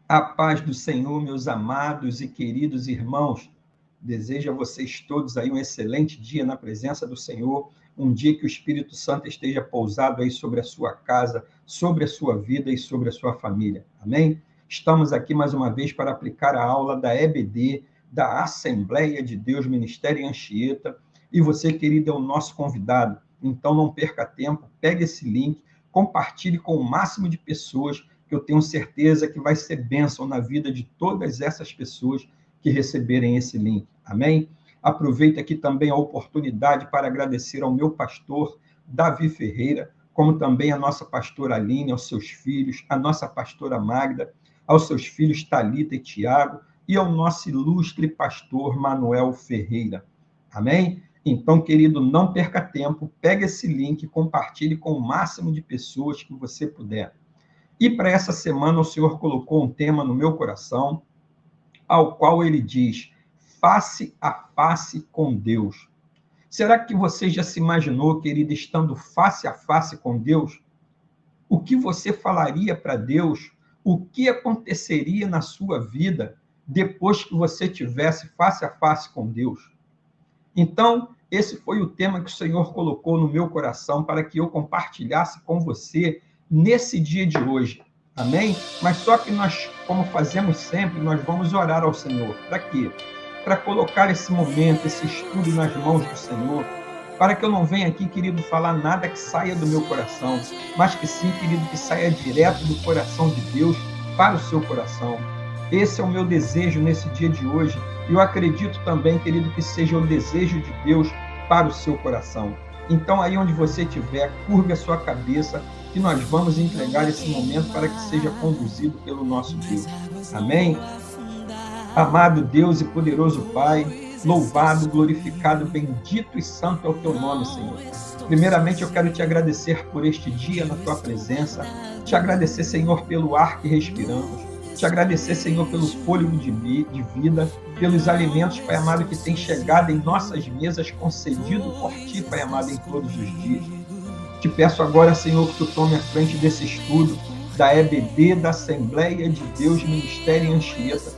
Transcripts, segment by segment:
A paz do Senhor, meus amados e queridos irmãos. Desejo a vocês todos aí um excelente dia na presença do Senhor, um dia que o Espírito Santo esteja pousado aí sobre a sua casa, sobre a sua vida e sobre a sua família. Amém? Estamos aqui mais uma vez para aplicar a aula da EBD, da Assembleia de Deus Ministério em Anchieta, e você, querido, é o nosso convidado. Então não perca tempo, pegue esse link, compartilhe com o máximo de pessoas, que eu tenho certeza que vai ser bênção na vida de todas essas pessoas que receberem esse link. Amém? Aproveito aqui também a oportunidade para agradecer ao meu pastor, Davi Ferreira, como também a nossa pastora Aline, aos seus filhos, a nossa pastora Magda, aos seus filhos Talita e Tiago, e ao nosso ilustre pastor Manuel Ferreira. Amém? Então, querido, não perca tempo, pegue esse link e compartilhe com o máximo de pessoas que você puder. E para essa semana o Senhor colocou um tema no meu coração, ao qual ele diz: face a face com Deus. Será que você já se imaginou, querido, estando face a face com Deus? O que você falaria para Deus? O que aconteceria na sua vida depois que você tivesse face a face com Deus? Então, esse foi o tema que o Senhor colocou no meu coração para que eu compartilhasse com você nesse dia de hoje. Amém? Mas só que nós, como fazemos sempre, nós vamos orar ao Senhor. Para quê? Para colocar esse momento, esse estudo nas mãos do Senhor, para que eu não venha aqui, querido, falar nada que saia do meu coração, mas que sim, querido, que saia direto do coração de Deus para o seu coração. Esse é o meu desejo nesse dia de hoje, e eu acredito também, querido, que seja o desejo de Deus para o seu coração. Então, aí onde você estiver, curve a sua cabeça, que nós vamos entregar esse momento para que seja conduzido pelo nosso Deus. Amém? Amado Deus e poderoso Pai, louvado, glorificado, bendito e santo é o teu nome, Senhor. Primeiramente, eu quero te agradecer por este dia na tua presença, te agradecer, Senhor, pelo ar que respiramos, te agradecer, Senhor, pelo fôlego de vida, pelos alimentos, Pai amado, que tem chegado em nossas mesas, concedido por Ti, Pai amado, em todos os dias. Te peço agora, Senhor, que Tu tome a frente desse estudo da EBD, da Assembleia de Deus Ministério em Anchieta,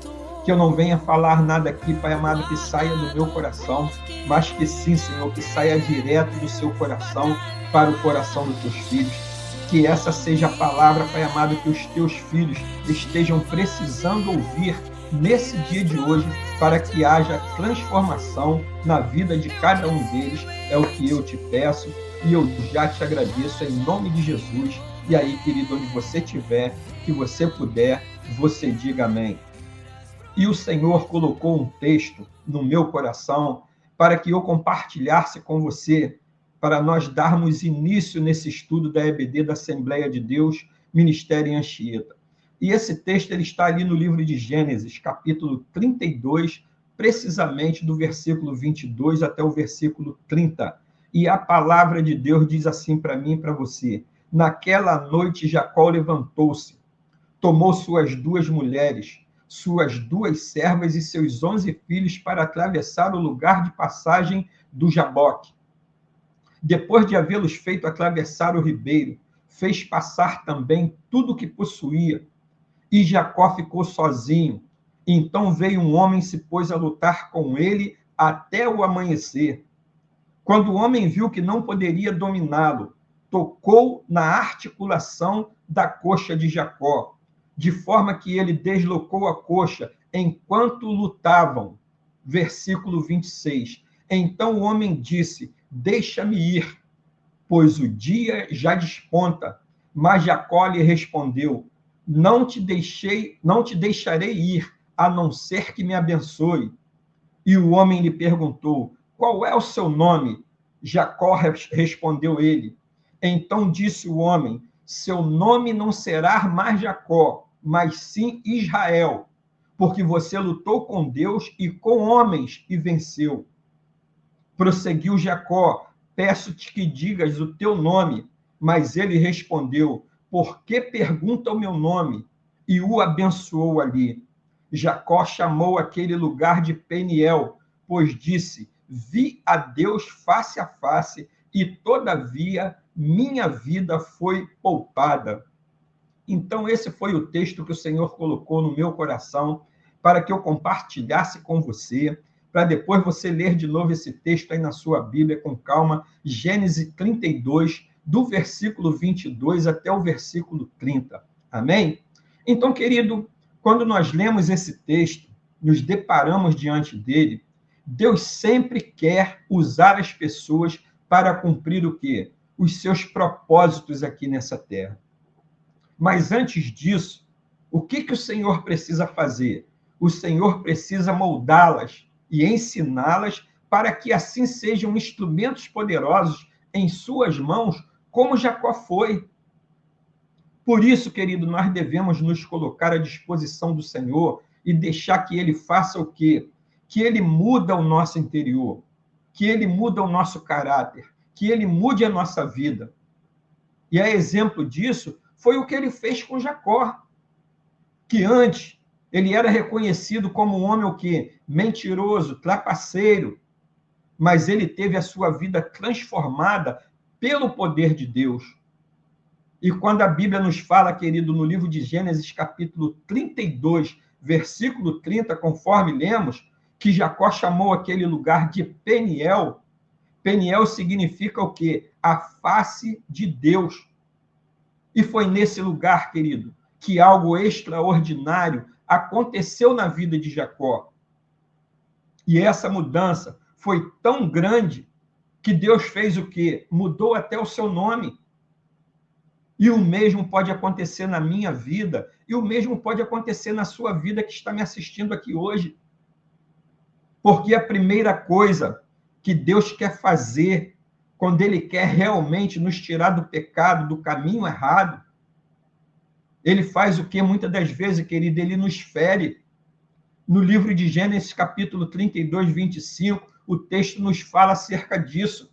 que eu não venha falar nada aqui, Pai amado, que saia do meu coração, mas que sim, Senhor, que saia direto do seu coração para o coração dos teus filhos. Que essa seja a palavra, Pai amado, que os teus filhos estejam precisando ouvir nesse dia de hoje, para que haja transformação na vida de cada um deles. É o que eu te peço e eu já te agradeço em nome de Jesus. E aí, querido, onde você estiver, que você puder, você diga amém. E o Senhor colocou um texto no meu coração para que eu compartilhasse com você, para nós darmos início nesse estudo da EBD, da Assembleia de Deus, Ministério em Anchieta. E esse texto ele está ali no livro de Gênesis, capítulo 32, precisamente do versículo 22 até o versículo 30. E a palavra de Deus diz assim para mim e para você: naquela noite Jacó levantou-se, tomou suas 2 mulheres, suas 2 servas e seus 11 filhos para atravessar o lugar de passagem do Jaboque. Depois de havê-los feito atravessar o ribeiro, fez passar também tudo o que possuía. E Jacó ficou sozinho. Então veio um homem e se pôs a lutar com ele até o amanhecer. Quando o homem viu que não poderia dominá-lo, tocou na articulação da coxa de Jacó, de forma que ele deslocou a coxa enquanto lutavam. Versículo 26. Então o homem disse: deixa-me ir, pois o dia já desponta. Mas Jacó lhe respondeu: não te deixarei ir, a não ser que me abençoe. E o homem lhe perguntou: qual é o seu nome? Jacó respondeu ele. Então disse o homem: seu nome não será mais Jacó, mas sim Israel, porque você lutou com Deus e com homens e venceu. Prosseguiu Jacó: peço-te que digas o teu nome. Mas ele respondeu: por que pergunta o meu nome? E o abençoou ali. Jacó chamou aquele lugar de Peniel, pois disse: vi a Deus face a face, e todavia minha vida foi poupada. Então, esse foi o texto que o Senhor colocou no meu coração para que eu compartilhasse com você, para depois você ler de novo esse texto aí na sua Bíblia com calma, Gênesis 32, do versículo 22 até o versículo 30. Amém? Então, querido, quando nós lemos esse texto, nos deparamos diante dele, Deus sempre quer usar as pessoas para cumprir o quê? Os seus propósitos aqui nessa terra. Mas antes disso, o que o Senhor precisa fazer? O Senhor precisa moldá-las e ensiná-las para que assim sejam instrumentos poderosos em suas mãos, como Jacó foi. Por isso, querido, nós devemos nos colocar à disposição do Senhor e deixar que Ele faça o quê? Que Ele muda o nosso interior, que Ele muda o nosso caráter, que Ele mude a nossa vida. E a exemplo disso foi o que Ele fez com Jacó, que antes ele era reconhecido como um homem o quê? Mentiroso, trapaceiro, mas ele teve a sua vida transformada pelo poder de Deus. E quando a Bíblia nos fala, querido, no livro de Gênesis, capítulo 32, versículo 30, conforme lemos, que Jacó chamou aquele lugar de Peniel. Peniel significa o quê? A face de Deus. E foi nesse lugar, querido, que algo extraordinário aconteceu na vida de Jacó. E essa mudança foi tão grande que Deus fez o quê? Mudou até o seu nome. E o mesmo pode acontecer na minha vida, e o mesmo pode acontecer na sua vida que está me assistindo aqui hoje. Porque a primeira coisa que Deus quer fazer, quando Ele quer realmente nos tirar do pecado, do caminho errado, Ele faz o que muitas das vezes, querido? Ele nos fere. No livro de Gênesis, capítulo 32, 25, o texto nos fala acerca disso.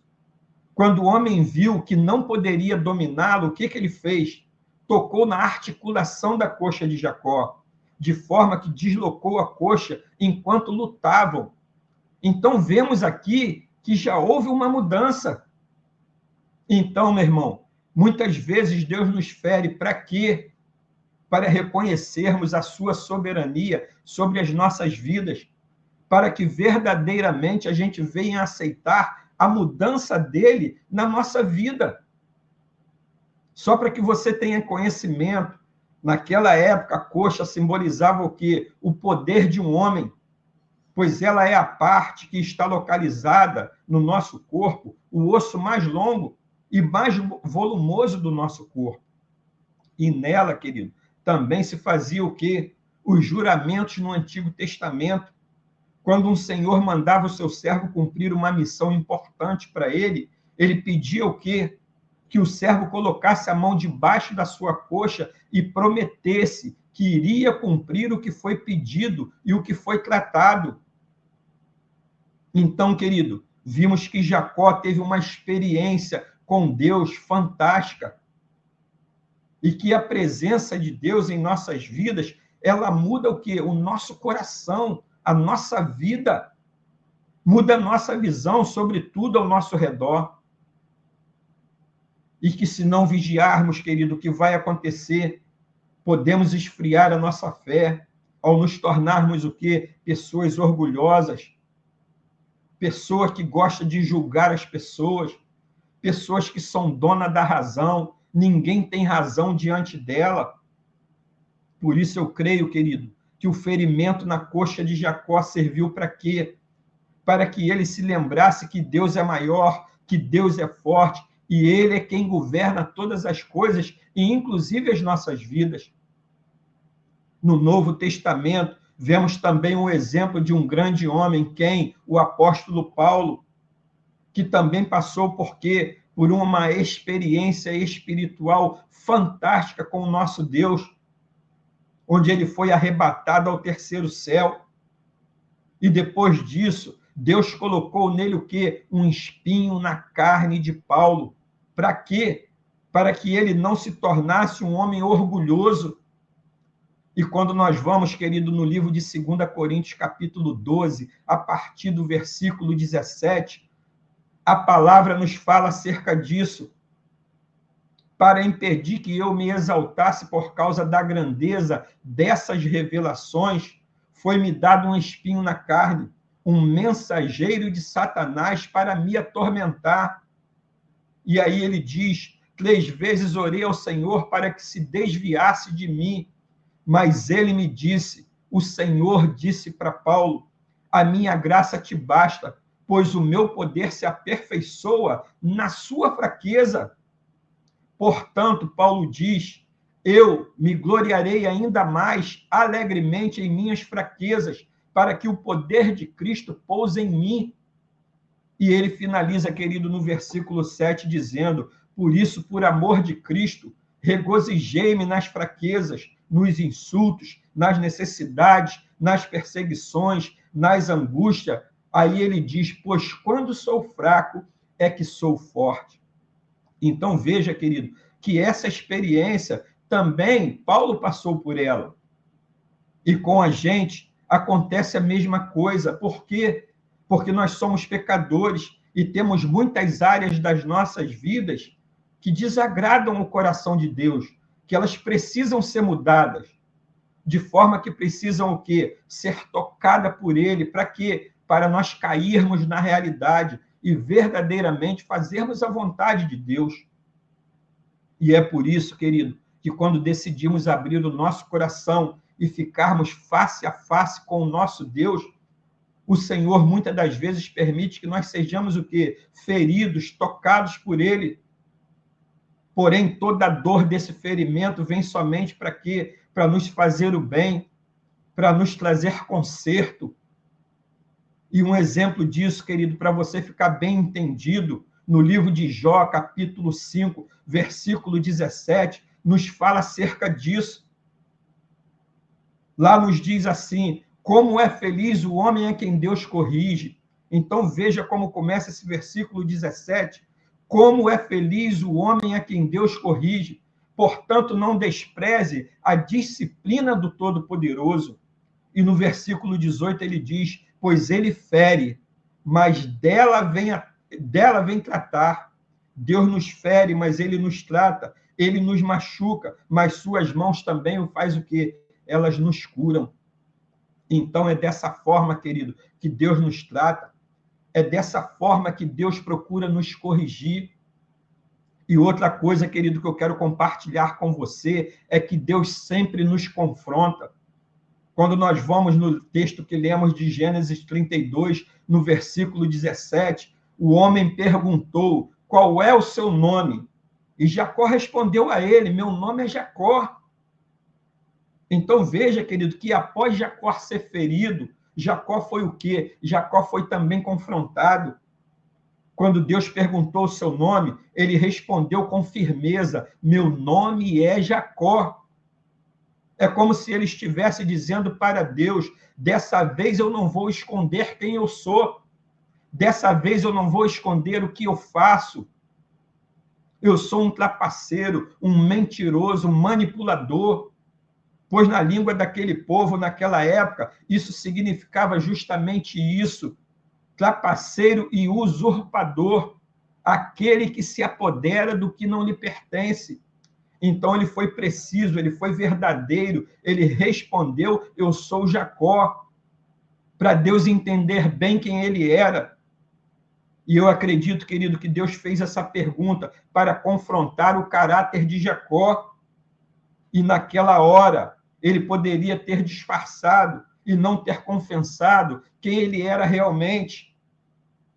Quando o homem viu que não poderia dominá-lo, o que ele fez? Tocou na articulação da coxa de Jacó, de forma que deslocou a coxa enquanto lutavam. Então, vemos aqui que já houve uma mudança. Então, meu irmão, muitas vezes Deus nos fere para quê? Para reconhecermos a sua soberania sobre as nossas vidas, para que verdadeiramente a gente venha aceitar a mudança dele na nossa vida. Só para que você tenha conhecimento, naquela época a coxa simbolizava o quê? O poder de um homem, pois ela é a parte que está localizada no nosso corpo, o osso mais longo e mais volumoso do nosso corpo. E nela, querido, também se fazia o quê? Os juramentos no Antigo Testamento. Quando um senhor mandava o seu servo cumprir uma missão importante para ele, ele pedia o quê? Que o servo colocasse a mão debaixo da sua coxa e prometesse que iria cumprir o que foi pedido e o que foi tratado. Então, querido, vimos que Jacó teve uma experiência com Deus fantástica e que a presença de Deus em nossas vidas, ela muda o quê? O nosso coração, a nossa vida, muda a nossa visão sobre tudo ao nosso redor. E que se não vigiarmos, querido, o que vai acontecer, podemos esfriar a nossa fé ao nos tornarmos o quê? Pessoas orgulhosas, pessoas que gostam de julgar as pessoas, pessoas que são donas da razão, ninguém tem razão diante dela. Por isso eu creio, querido, que o ferimento na coxa de Jacó serviu para quê? Para que ele se lembrasse que Deus é maior, que Deus é forte, e ele é quem governa todas as coisas, e inclusive as nossas vidas. No Novo Testamento, vemos também o exemplo de um grande homem, quem? O apóstolo Paulo, que também passou por quê? Por uma experiência espiritual fantástica com o nosso Deus, onde ele foi arrebatado ao terceiro céu. E depois disso, Deus colocou nele o quê? Um espinho na carne de Paulo. Para quê? Para que ele não se tornasse um homem orgulhoso. E quando nós vamos, querido, no livro de 2 Coríntios, capítulo 12, a partir do versículo 17, a palavra nos fala acerca disso. para impedir que eu me exaltasse por causa da grandeza dessas revelações, foi-me dado um espinho na carne, um mensageiro de Satanás para me atormentar. E aí ele diz: 3 vezes orei ao Senhor para que se desviasse de mim, mas ele me disse, o Senhor disse para Paulo: a minha graça te basta, pois o meu poder se aperfeiçoa na sua fraqueza. Portanto, Paulo diz: eu me gloriarei ainda mais alegremente em minhas fraquezas, para que o poder de Cristo pouse em mim. E ele finaliza, querido, no versículo 7, dizendo: por isso, por amor de Cristo, regozijei-me nas fraquezas, nos insultos, nas necessidades, nas perseguições, nas angústias. Aí ele diz: pois quando sou fraco, é que sou forte. Então, veja, querido, que essa experiência também Paulo passou por ela. E com a gente acontece a mesma coisa. Por quê? Porque nós somos pecadores e temos muitas áreas das nossas vidas que desagradam o coração de Deus, que elas precisam ser mudadas, de forma que precisam o quê? Ser tocada por Ele. Para quê? Para nós cairmos na realidade e verdadeiramente fazermos a vontade de Deus. E é por isso, querido, que quando decidimos abrir o nosso coração e ficarmos face a face com o nosso Deus, o Senhor muitas das vezes permite que nós sejamos o quê? Feridos, tocados por Ele. Porém, toda a dor desse ferimento vem somente para quê? Para nos fazer o bem, para nos trazer conserto. E um exemplo disso, querido, para você ficar bem entendido, no livro de Jó, capítulo 5, versículo 17, nos fala acerca disso. Lá nos diz assim: como é feliz o homem a quem Deus corrige. Então veja como começa esse versículo 17. Como é feliz o homem a quem Deus corrige. Portanto, não despreze a disciplina do Todo-Poderoso. E no versículo 18 ele diz: pois ele fere, mas dela vem tratar. Deus nos fere, mas ele nos trata. Ele nos machuca, mas suas mãos também o faz o quê? Elas nos curam. Então é dessa forma, querido, que Deus nos trata. É dessa forma que Deus procura nos corrigir. E outra coisa, querido, que eu quero compartilhar com você é que Deus sempre nos confronta. Quando nós vamos no texto que lemos de Gênesis 32, no versículo 17, o homem perguntou: qual é o seu nome? E Jacó respondeu a ele: meu nome é Jacó. Então veja, querido, que após Jacó ser ferido, Jacó foi o quê? Jacó foi também confrontado. Quando Deus perguntou o seu nome, ele respondeu com firmeza: meu nome é Jacó. É como se ele estivesse dizendo para Deus: dessa vez eu não vou esconder quem eu sou. Dessa vez eu não vou esconder o que eu faço. Eu sou um trapaceiro, um mentiroso, um manipulador. Pois na língua daquele povo, naquela época, isso significava justamente isso: trapaceiro e usurpador, aquele que se apodera do que não lhe pertence. Então ele foi preciso, ele foi verdadeiro, ele respondeu: eu sou Jacó, para Deus entender bem quem ele era. E eu acredito, querido, que Deus fez essa pergunta para confrontar o caráter de Jacó. E naquela hora, ele poderia ter disfarçado e não ter confessado quem ele era realmente.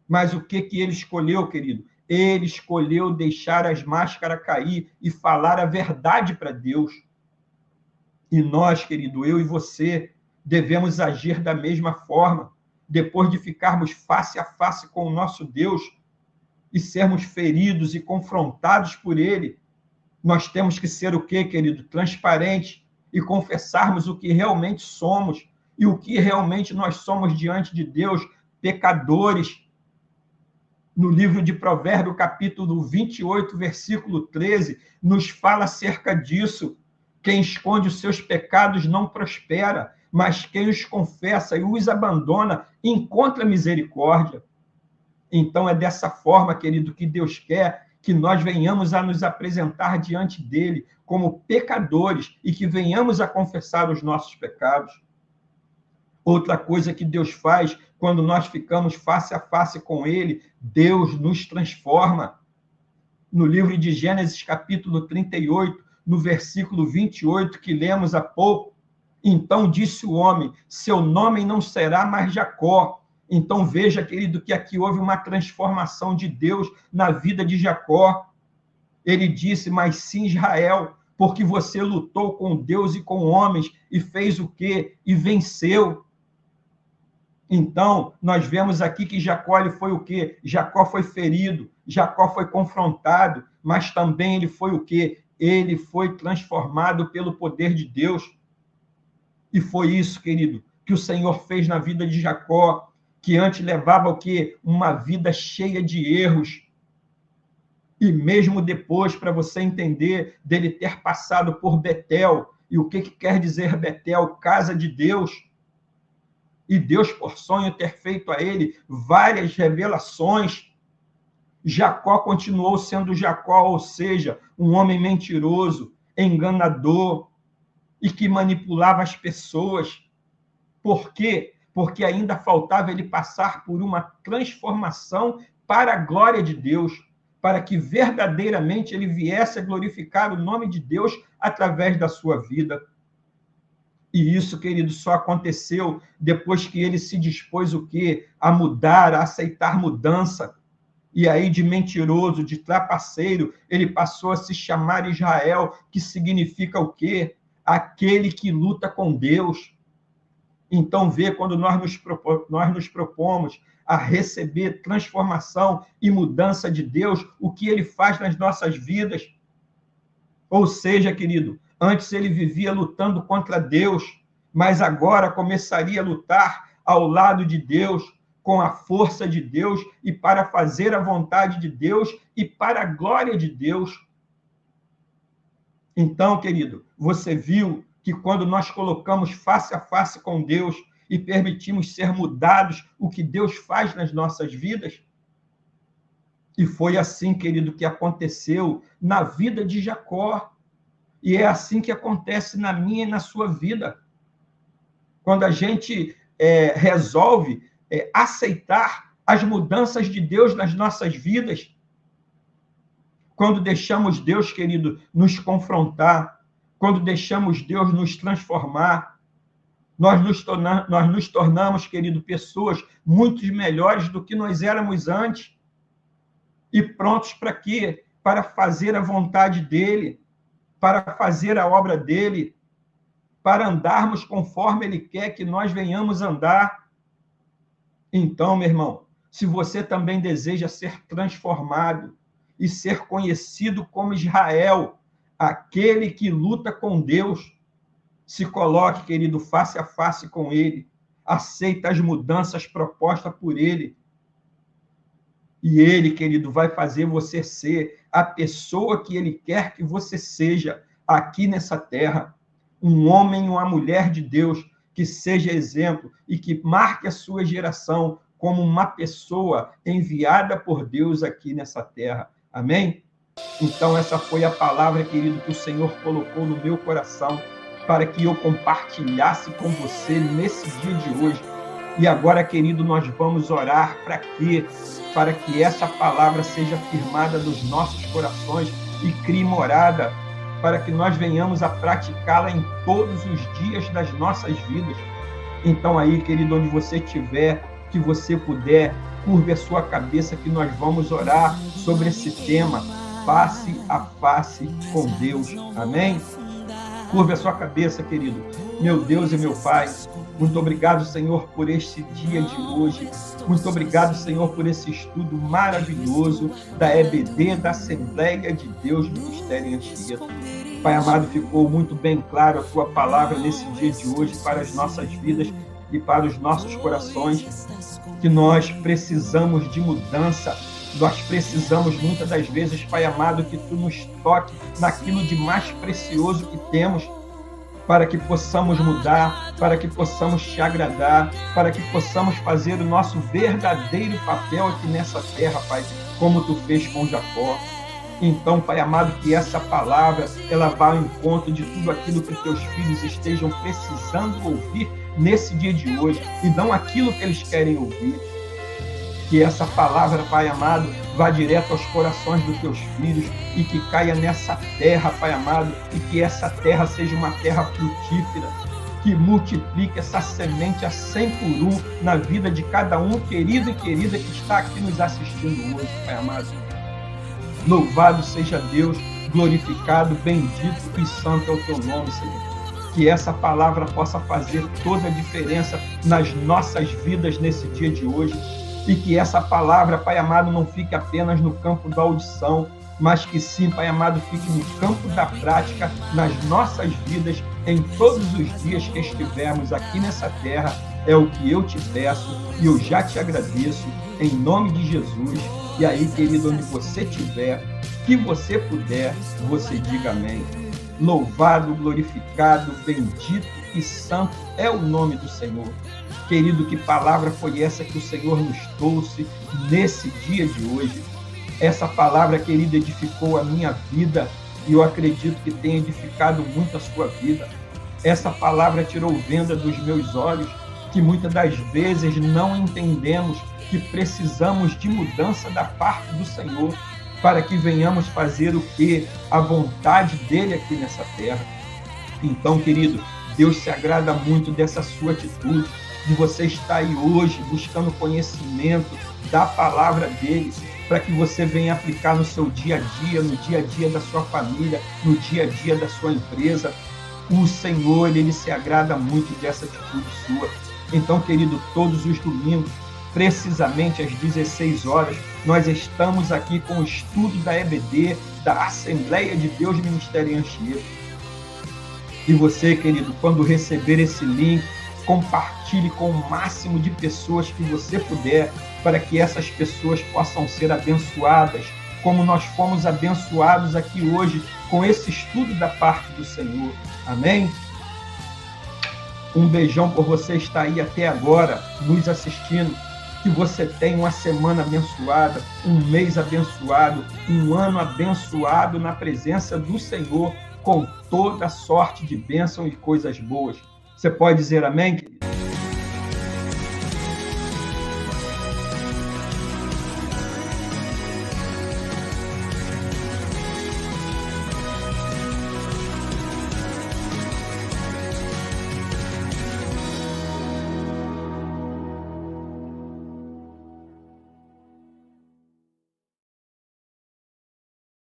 Mas o que ele escolheu, querido? Ele escolheu deixar as máscaras cair e falar a verdade para Deus. E nós, querido, eu e você, devemos agir da mesma forma, depois de ficarmos face a face com o nosso Deus e sermos feridos e confrontados por Ele. Nós temos que ser o quê, querido? Transparente e confessarmos o que realmente somos e o que realmente nós somos diante de Deus, pecadores. No livro de Provérbios, capítulo 28, versículo 13, nos fala acerca disso. Quem esconde os seus pecados não prospera, mas quem os confessa e os abandona encontra misericórdia. Então é dessa forma, querido, que Deus quer que nós venhamos a nos apresentar diante dele como pecadores e que venhamos a confessar os nossos pecados. Outra coisa que Deus faz quando nós ficamos face a face com ele, Deus nos transforma. No livro de Gênesis, capítulo 38, no versículo 28, que lemos há pouco, então disse o homem, seu nome não será mais Jacó. Então veja, querido, que aqui houve uma transformação de Deus na vida de Jacó. Ele disse, mas sim Israel, porque você lutou com Deus e com homens e fez o quê? E venceu. Então, nós vemos aqui que Jacó ele foi o quê? Jacó foi ferido, Jacó foi confrontado, mas também ele foi o quê? Ele foi transformado pelo poder de Deus. E foi isso, querido, que o Senhor fez na vida de Jacó, que antes levava o quê? Uma vida cheia de erros. E mesmo depois, para você entender, dele ter passado por Betel, e o que quer dizer Betel? Casa de Deus. E Deus, por sonho, ter feito a ele várias revelações. Jacó continuou sendo Jacó, ou seja, um homem mentiroso, enganador, e que manipulava as pessoas. Por quê? Porque ainda faltava ele passar por uma transformação para a glória de Deus, para que verdadeiramente ele viesse a glorificar o nome de Deus através da sua vida. E isso, querido, só aconteceu depois que ele se dispôs o quê? A mudar, a aceitar mudança. E aí, de mentiroso, de trapaceiro, ele passou a se chamar Israel, que significa o quê? Aquele que luta com Deus. Então, vê, quando nós nos propomos a receber transformação e mudança de Deus, o que ele faz nas nossas vidas. Ou seja, querido, antes ele vivia lutando contra Deus, mas agora começaria a lutar ao lado de Deus, com a força de Deus e para fazer a vontade de Deus e para a glória de Deus. Então, querido, você viu que quando nós colocamos face a face com Deus e permitimos ser mudados, o que Deus faz nas nossas vidas? E foi assim, querido, que aconteceu na vida de Jacó. E é assim que acontece na minha e na sua vida. Quando a gente resolve aceitar as mudanças de Deus nas nossas vidas, quando deixamos Deus, querido, nos confrontar, quando deixamos Deus nos transformar, nós nos tornamos, querido, pessoas muito melhores do que nós éramos antes. E prontos para quê? Para fazer a vontade dele, para fazer a obra dele, para andarmos conforme ele quer que nós venhamos andar. Então, meu irmão, se você também deseja ser transformado e ser conhecido como Israel, aquele que luta com Deus, se coloque, querido, face a face com ele, aceita as mudanças propostas por ele, e ele, querido, vai fazer você ser a pessoa que ele quer que você seja aqui nessa terra. Um homem e uma mulher de Deus que seja exemplo e que marque a sua geração como uma pessoa enviada por Deus aqui nessa terra. Amém? Então, essa foi a palavra, querido, que o Senhor colocou no meu coração para que eu compartilhasse com você nesse dia de hoje. E agora, querido, nós vamos orar para quê? Para que essa palavra seja firmada nos nossos corações e crie morada, para que nós venhamos a praticá-la em todos os dias das nossas vidas. Então aí, querido, onde você estiver, que você puder, curve a sua cabeça que nós vamos orar sobre esse tema, face a face com Deus. Amém? Curve a sua cabeça, querido. Meu Deus e meu Pai, muito obrigado, Senhor, por este dia de hoje. Muito obrigado, Senhor, por esse estudo maravilhoso da EBD, da Assembleia de Deus Ministério em Anchieta. Pai amado, ficou muito bem claro a Tua palavra nesse dia de hoje para as nossas vidas e para os nossos corações, que nós precisamos de mudança. Nós precisamos, muitas das vezes, Pai amado, que Tu nos toque naquilo de mais precioso que temos, para que possamos mudar, para que possamos Te agradar, para que possamos fazer o nosso verdadeiro papel aqui nessa terra, Pai, como Tu fez com Jacó. Então, Pai amado, que essa palavra, ela vá ao encontro de tudo aquilo que teus filhos estejam precisando ouvir nesse dia de hoje, e não aquilo que eles querem ouvir. Que essa palavra, Pai amado, vá direto aos corações dos teus filhos e que caia nessa terra, Pai amado, e que essa terra seja uma terra frutífera, que multiplique essa semente a 100 por 1 na vida de cada um, querido e querida, que está aqui nos assistindo hoje, Pai amado. Louvado seja Deus, glorificado, bendito e santo é o teu nome, Senhor. Que essa palavra possa fazer toda a diferença nas nossas vidas nesse dia de hoje, e que essa palavra, Pai amado, não fique apenas no campo da audição, mas que sim, Pai amado, fique no campo da prática, nas nossas vidas, em todos os dias que estivermos aqui nessa terra. É o que eu te peço e eu já te agradeço, em nome de Jesus. E aí, querido, onde você estiver, que você puder, você diga amém. Louvado, glorificado, bendito e santo é o nome do Senhor. Querido, que palavra foi essa que o Senhor nos trouxe nesse dia de hoje? Essa palavra, querida, edificou a minha vida e eu acredito que tem edificado muito a sua vida. Essa palavra tirou venda dos meus olhos, que muitas das vezes não entendemos que precisamos de mudança da parte do Senhor para que venhamos fazer o que? A vontade dele aqui nessa terra. Então, querido, Deus se agrada muito dessa sua atitude, de você estar aí hoje buscando conhecimento da palavra dele, para que você venha aplicar no seu dia a dia, no dia a dia da sua família, no dia a dia da sua empresa. O Senhor, ele se agrada muito dessa atitude sua. Então, querido, todos os domingos, precisamente às 16 horas, nós estamos aqui com o estudo da EBD, da Assembleia de Deus Ministério em Anchieta. E você, querido, quando receber esse link, compartilhe com o máximo de pessoas que você puder, para que essas pessoas possam ser abençoadas, como nós fomos abençoados aqui hoje com esse estudo da parte do Senhor. Amém? Um beijão por você estar aí até agora, nos assistindo. Que você tenha uma semana abençoada, um mês abençoado, um ano abençoado na presença do Senhor, com toda sorte de bênção e coisas boas. Você pode dizer amém, querido?